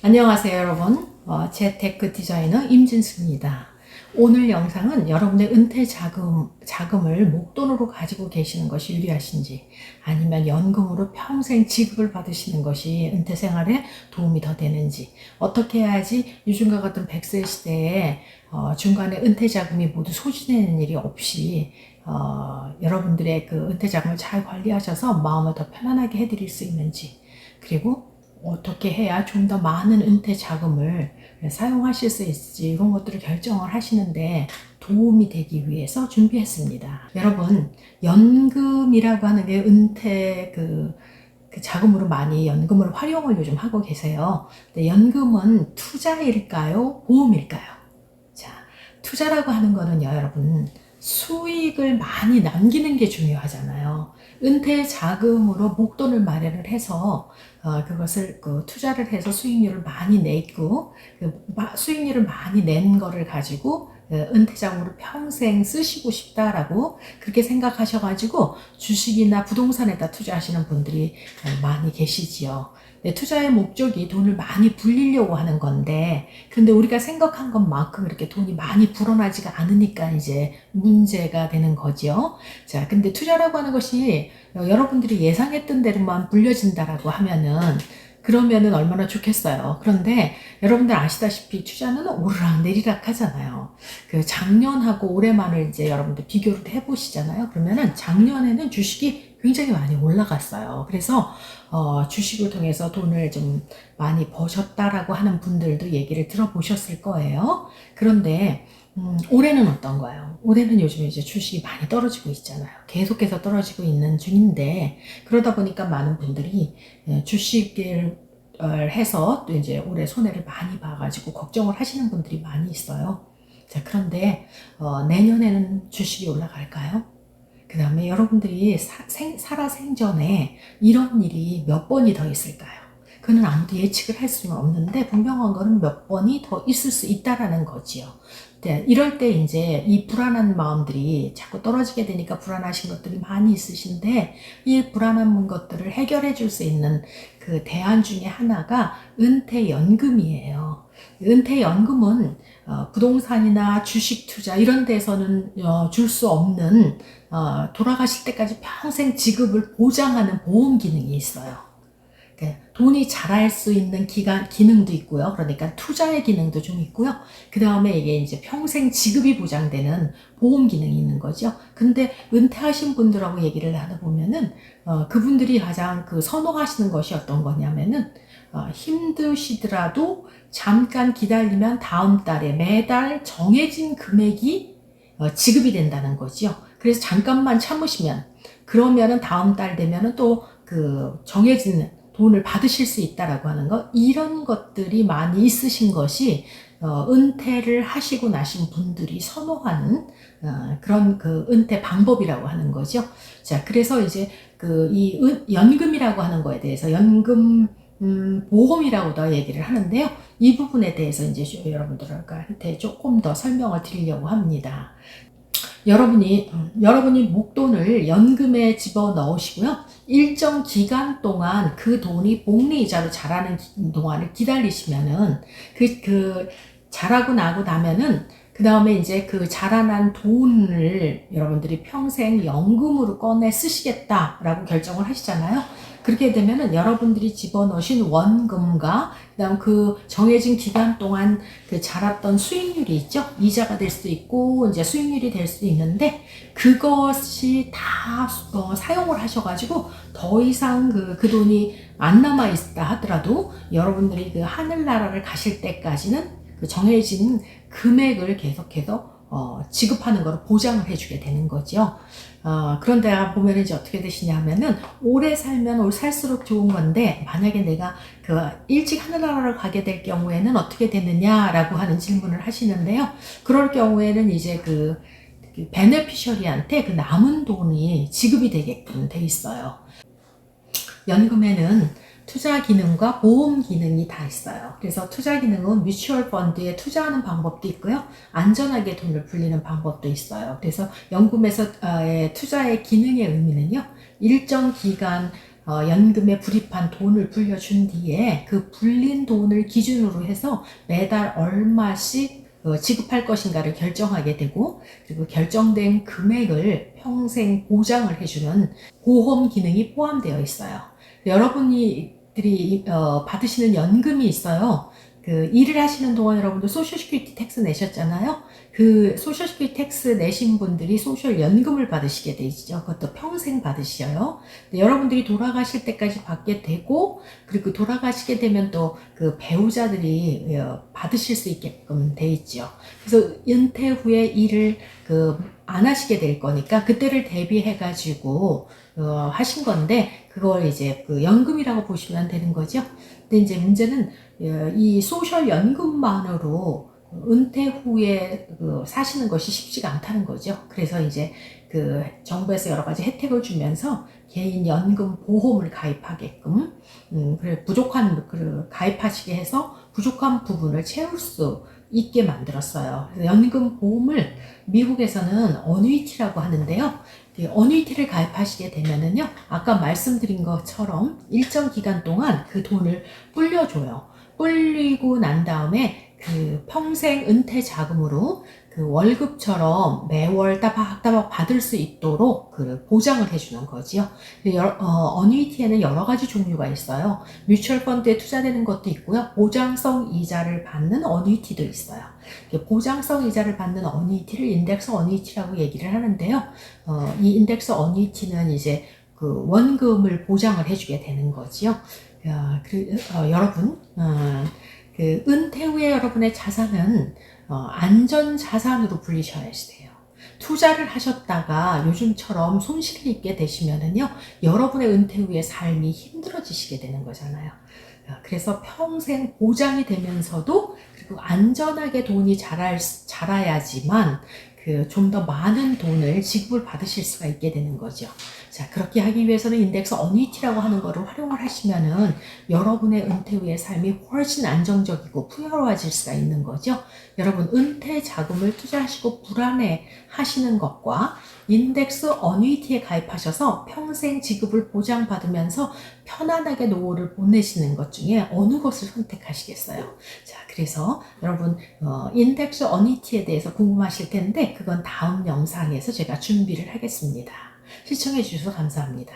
안녕하세요 여러분, 재테크 디자이너 임진수입니다. 오늘 영상은 여러분의 은퇴 자금을 목돈으로 가지고 계시는 것이 유리하신지, 아니면 연금으로 평생 지급을 받으시는 것이 은퇴 생활에 도움이 더 되는지, 어떻게 해야지 요즘과 같은 100세 시대에 중간에 은퇴 자금이 모두 소진되는 일이 없이 여러분들의 그 은퇴 자금을 잘 관리하셔서 마음을 더 편안하게 해드릴 수 있는지, 그리고 어떻게 해야 좀 더 많은 은퇴 자금을 사용하실 수 있을지, 이런 것들을 결정을 하시는데 도움이 되기 위해서 준비했습니다. 여러분, 연금이라고 하는 게 은퇴 그 자금으로 많이 연금을 활용을 요즘 하고 계세요. 근데 연금은 투자일까요? 보험일까요? 자, 투자라고 하는 거는요, 여러분, 수익을 많이 남기는 게 중요하잖아요. 은퇴 자금으로 목돈을 마련을 해서 그것을 투자를 해서 수익률을 많이 내고, 수익률을 많이 낸 거를 가지고 은퇴 자금으로 평생 쓰시고 싶다라고 그렇게 생각하셔가지고 주식이나 부동산에다 투자하시는 분들이 많이 계시지요. 투자의 목적이 돈을 많이 불리려고 하는 건데, 근데 우리가 생각한 것만큼 이렇게 돈이 많이 불어나지가 않으니까 이제 문제가 되는 거죠. 자, 근데 투자라고 하는 것이 여러분들이 예상했던 대로만 불려진다라고 하면은, 그러면은 얼마나 좋겠어요. 그런데 여러분들 아시다시피 투자는 오르락 내리락 하잖아요. 그 작년하고 올해만을 이제 여러분들 비교를 해보시잖아요. 그러면은 작년에는 주식이 굉장히 많이 올라갔어요. 그래서 주식을 통해서 돈을 좀 많이 버셨다라고 하는 분들도 얘기를 들어보셨을 거예요. 그런데 올해는 어떤가요? 올해는 요즘에 이제 주식이 많이 떨어지고 있잖아요. 계속해서 떨어지고 있는 중인데, 그러다 보니까 많은 분들이 주식을 해서 또 이제 올해 손해를 많이 봐가지고 걱정을 하시는 분들이 많이 있어요. 자, 그런데 내년에는 주식이 올라갈까요? 그 다음에 여러분들이 살아생전에 이런 일이 몇 번이 더 있을까요? 그는 아무도 예측을 할 수는 없는데, 분명한 거는 몇 번이 더 있을 수 있다라는 거지요. 네, 이럴 때 이제 이 불안한 마음들이 자꾸 떨어지게 되니까 불안하신 것들이 많이 있으신데, 이 불안한 것들을 해결해 줄 수 있는 그 대안 중에 하나가 은퇴연금이에요. 은퇴연금은 부동산이나 주식 투자 이런 데서는 줄 수 없는, 돌아가실 때까지 평생 지급을 보장하는 보험 기능이 있어요. 돈이 자랄 수 있는 기능도 있고요. 그러니까 투자의 기능도 좀 있고요. 그 다음에 이게 이제 평생 지급이 보장되는 보험 기능이 있는 거죠. 근데 은퇴하신 분들하고 얘기를 나눠보면은, 그분들이 가장 선호하시는 것이 어떤 거냐면은, 힘드시더라도 잠깐 기다리면 다음 달에 매달 정해진 금액이 지급이 된다는 거죠. 그래서 잠깐만 참으시면, 그러면은 다음 달 되면은 또 정해진 돈을 받으실 수 있다라고 하는 것, 이런 것들이 많이 있으신 것이 은퇴를 하시고 나신 분들이 선호하는 그런 은퇴 방법이라고 하는 거죠. 자, 그래서 이제 이 연금이라고 하는 거에 대해서 연금 보험이라고도 얘기를 하는데요. 이 부분에 대해서 이제 여러분들한테 조금 더 설명을 드리려고 합니다. 여러분이 목돈을 연금에 집어 넣으시고요. 일정 기간 동안 그 돈이 복리이자로 자라는 동안을 기다리시면은, 자라고 나고 나면은, 그 다음에 이제 자라난 돈을 여러분들이 평생 연금으로 꺼내 쓰시겠다라고 결정을 하시잖아요. 그렇게 되면은 여러분들이 집어넣으신 원금과 그다음 정해진 기간 동안 자랐던 수익률이 있죠. 이자가 될 수도 있고 이제 수익률이 될 수도 있는데, 그것이 다 사용을 하셔가지고 더 이상 그 돈이 안 남아 있다 하더라도 여러분들이 하늘나라를 가실 때까지는 정해진 금액을 계속해서 지급하는 걸 보장을 해주게 되는 거죠. 그런데 보면 이제 어떻게 되시냐면은, 오래 살면 오래 살수록 좋은 건데, 만약에 내가 일찍 하늘나라를 가게 될 경우에는 어떻게 되느냐라고 하는 질문을 하시는데요. 그럴 경우에는 이제 베네피셔리한테 남은 돈이 지급이 되게끔 돼 있어요. 연금에는 투자 기능과 보험 기능이 다 있어요. 그래서 투자 기능은 뮤추얼 펀드에 투자하는 방법도 있고요. 안전하게 돈을 불리는 방법도 있어요. 그래서 연금에서의 투자의 기능의 의미는요. 일정 기간 연금에 불입한 돈을 불려준 뒤에 그 불린 돈을 기준으로 해서 매달 얼마씩 지급할 것인가를 결정하게 되고, 그리고 결정된 금액을 평생 보장을 해주는 보험 기능이 포함되어 있어요. 여러분들이 받으시는 연금이 있어요. 그 일을 하시는 동안 여러분들 소셜 시큐리티 텍스 내셨잖아요. 그 소셜 시큐리티 텍스 내신 분들이 소셜 연금을 받으시게 되죠. 그것도 평생 받으셔요. 여러분들이 돌아가실 때까지 받게 되고, 그리고 돌아가시게 되면 또 그 배우자들이 받으실 수 있게끔 돼 있죠. 그래서 은퇴 후에 일을 안 하시게 될 거니까 그때를 대비해 가지고 하신 건데, 그걸 이제 그 연금이라고 보시면 되는 거죠. 근데 이제 문제는 이 소셜 연금만으로 은퇴 후에 사시는 것이 쉽지가 않다는 거죠. 그래서 이제 그 정부에서 여러 가지 혜택을 주면서 개인 연금 보험을 가입하게끔, 그래 부족한 가입하시게 해서 부족한 부분을 채울 수 있게 만들었어요. 그래서 연금 보험을 미국에서는 어뉴이티라고 하는데요. 어뉴이티를 가입하시게 되면은요, 아까 말씀드린 것처럼 일정 기간 동안 그 돈을 불려줘요. 불리고 난 다음에 그 평생 은퇴 자금으로 그 월급처럼 매월 따박따박 받을 수 있도록 그 보장을 해주는 거지요. 어뉴이티에는 여러 가지 종류가 있어요. 뮤추얼 펀드에 투자되는 것도 있고요. 보장성 이자를 받는 어뉴이티도 있어요. 보장성 이자를 받는 어뉴이티를 인덱스 어뉴이티라고 얘기를 하는데요. 이 인덱스 어뉴이티는 이제 그 원금을 보장을 해주게 되는 거지요. 여러분, 그 은퇴 후에 여러분의 자산은 안전 자산으로 불리셔야 돼요. 투자를 하셨다가 요즘처럼 손실을 입게 되시면은요, 여러분의 은퇴 후의 삶이 힘들어지시게 되는 거잖아요. 그래서 평생 보장이 되면서도, 그리고 안전하게 돈이 자라야지만 좀 더 많은 돈을 지급을 받으실 수가 있게 되는 거죠. 자, 그렇게 하기 위해서는 인덱스 어뉴이티라고 하는 거를 활용을 하시면은 여러분의 은퇴 후의 삶이 훨씬 안정적이고 풍요로워질 수가 있는 거죠. 여러분, 은퇴 자금을 투자하시고 불안해 하시는 것과 인덱스 어뉴이티에 가입하셔서 평생 지급을 보장받으면서 편안하게 노후를 보내시는 것 중에 어느 것을 선택하시겠어요? 자, 그래서 여러분, 인덱스 어뉴이티에 대해서 궁금하실 텐데 그건 다음 영상에서 제가 준비를 하겠습니다. 시청해 주셔서 감사합니다.